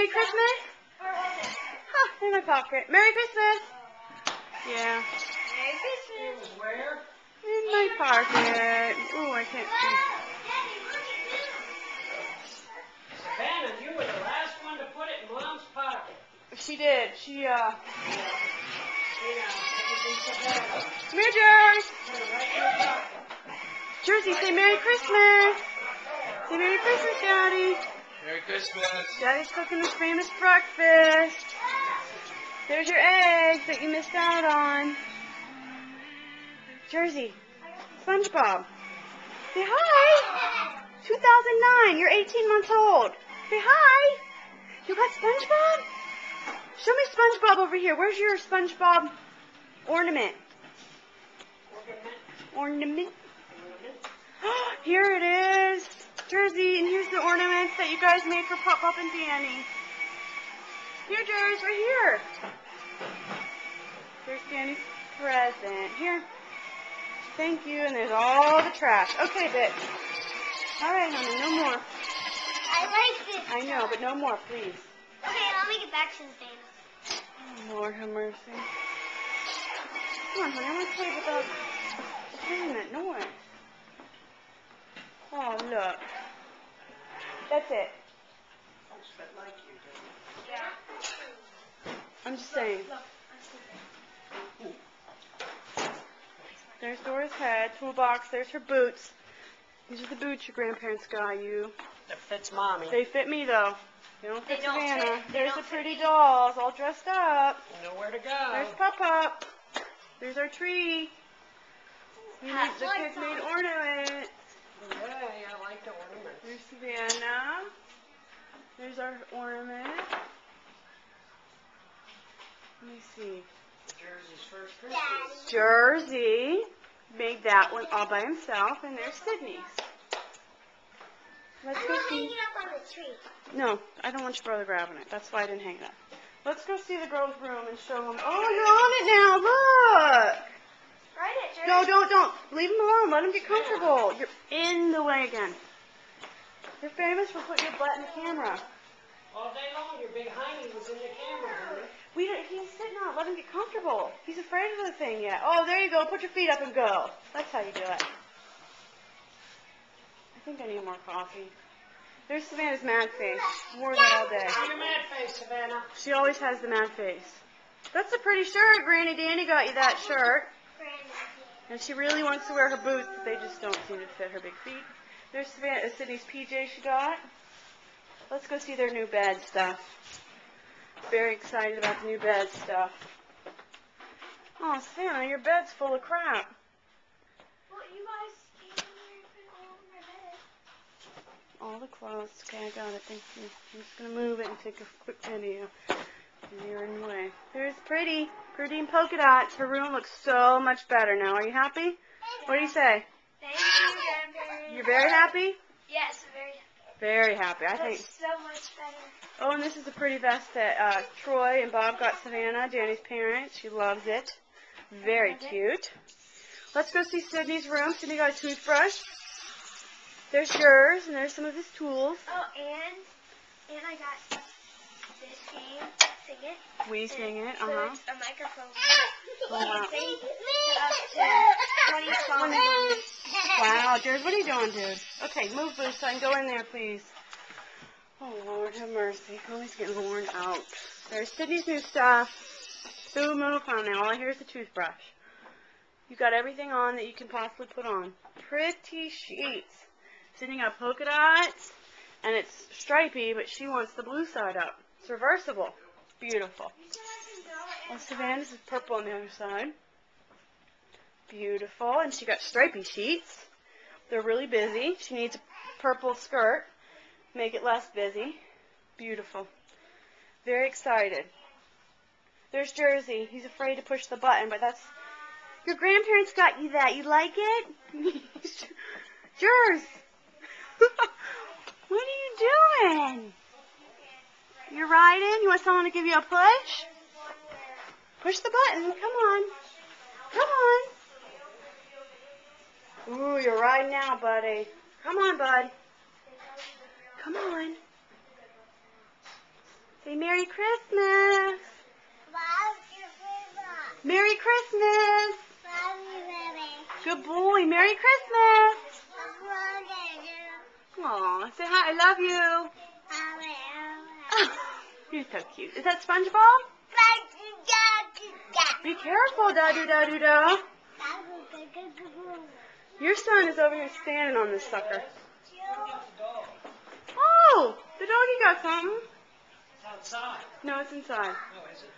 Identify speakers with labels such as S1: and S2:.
S1: Merry Christmas? Huh, in my pocket. Merry Christmas. Yeah.
S2: Merry Christmas.
S3: Where?
S1: In my pocket. Ooh, I can't see.
S3: Savannah, you were the last one to put it in Mom's pocket.
S1: She did. She,
S3: Yeah,
S1: Come here, Jersey.
S3: put it right in your pocket.
S1: Jersey, say Merry Christmas. Say Merry Christmas, Daddy.
S4: Merry Christmas.
S1: Daddy's cooking this famous breakfast. There's your eggs that you missed out on. Jersey, SpongeBob. Say hi. 2009. You're 18 months old. Say hi. You got SpongeBob? Show me SpongeBob over here. Where's your SpongeBob ornament? Ornament? Here it is. Jersey, and here's the ornaments that you guys made for Pop Pop and Danny. Here, Jersey, right here. There's Danny's present. Here. Thank you, and there's all the trash. Okay, bitch. All right, honey, no more.
S2: I like this.
S1: I know, but no more, please.
S2: Okay, I'll make it back to the famous.
S1: Oh, Lord have mercy. Come on, honey, I want to play without hearing that noise. Oh, look. That's it. I'm just saying. There's Dora's head, toolbox, there's her boots. These are the boots your grandparents got you.
S3: That fits Mommy.
S1: They fit me, though. They don't fit
S2: They don't
S1: Savannah.
S2: fit- they
S1: There's
S2: don't
S1: the
S2: fit
S1: pretty
S2: me.
S1: dolls all dressed up.
S3: Nowhere to go.
S1: There's Pop-Pop. There's our tree. We made,
S2: Has
S1: the
S2: lights
S1: kids made
S2: on.
S1: ornaments.
S3: Yay, I like the ornaments.
S1: There's Savannah. There's our ornament. Let me see.
S3: Jersey's first Christmas.
S1: Jersey made that one all by himself, and there's Sydney's. Let's
S2: I'm
S1: go
S2: not
S1: see.
S2: hanging up on the tree.
S1: No, I don't want your brother grabbing it. That's why I didn't hang it up. Let's go see the girls' room and show them. Oh, you're on it now. Look.
S2: Right it, Jerry.
S1: No, don't. Leave them alone. Let them get comfortable. You're in the way again. You're famous for putting your butt in the camera.
S3: All day long, your big hiney was in the camera, honey.
S1: He's sitting on it. Let him get comfortable. He's afraid of the thing yet. Oh, there you go. Put your feet up and go. That's how you do it. I think I need more coffee. There's Savannah's mad face. Wore that all day.
S3: See your mad face, Savannah.
S1: She always has the mad face. That's a pretty shirt. Granny Danny got you that shirt. And she really wants to wear her boots, but they just don't seem to fit her big feet. There's Savannah, Sydney's PJ she got. Let's go see their new bed stuff. Very excited about the new bed stuff. Oh, Savannah, your bed's full of crap.
S2: Well, you guys came here and put all over my bed.
S1: All the clothes. Okay, I got it. Thank you. I'm just going to move it and take a quick video. You're in the way. There's Pretty. Pretty and polka dots. Her room looks so much better now. Are you happy? What do you say?
S2: Thank you, grandparents.
S1: You're very happy?
S2: Yes, very.
S1: Very happy. I think.
S2: Looks so much better.
S1: Oh, and this is a pretty vest that Troy and Bob got Savannah, Danny's parents. She loves it. Very
S2: love it.
S1: cute. Let's go see Sydney's room. Sydney got a toothbrush. There's yours, and there's some of his tools.
S2: Oh, and I got this game. Sing it.
S1: We sing it.
S2: So
S1: Uh-huh.
S2: it's a microphone.
S1: Wow.
S2: Sing up to 20 songs.
S1: Wow, Jared, what are you doing, dude? Okay, move, Boo, so I can go in there, please. Oh, Lord, have mercy. Oh, he's getting worn out. There's Sydney's new stuff. Boo, move on now. All I hear is the toothbrush. You got everything on that you can possibly put on. Pretty sheets. Sydney got polka dots, and it's stripy, but she wants the blue side up. It's reversible. Beautiful. Well, Savannah's is purple on the other side. Beautiful. And she got stripy sheets. They're really busy. She needs a purple skirt. Make it less busy. Beautiful. Very excited. There's Jersey. He's afraid to push the button, but that's... Your grandparents got you that. You like it? Jers! What are you doing? You're riding? You want someone to give you a push? Push the button. Come on. Come on. Ooh, you're riding now, buddy. Come on, bud. Come on. Say Merry Christmas.
S2: Love you, Grandma.
S1: Merry Christmas.
S2: Love you, baby.
S1: Good boy. Merry Christmas.
S2: I love you.
S1: Aw, say hi. I love you.
S2: I will.
S1: You're so cute. Is that SpongeBob? Be careful, da-do-da-do-da. Your son is over here standing on this sucker. Oh, the doggy got something.
S3: It's outside.
S1: No, it's inside.
S3: Oh, is it?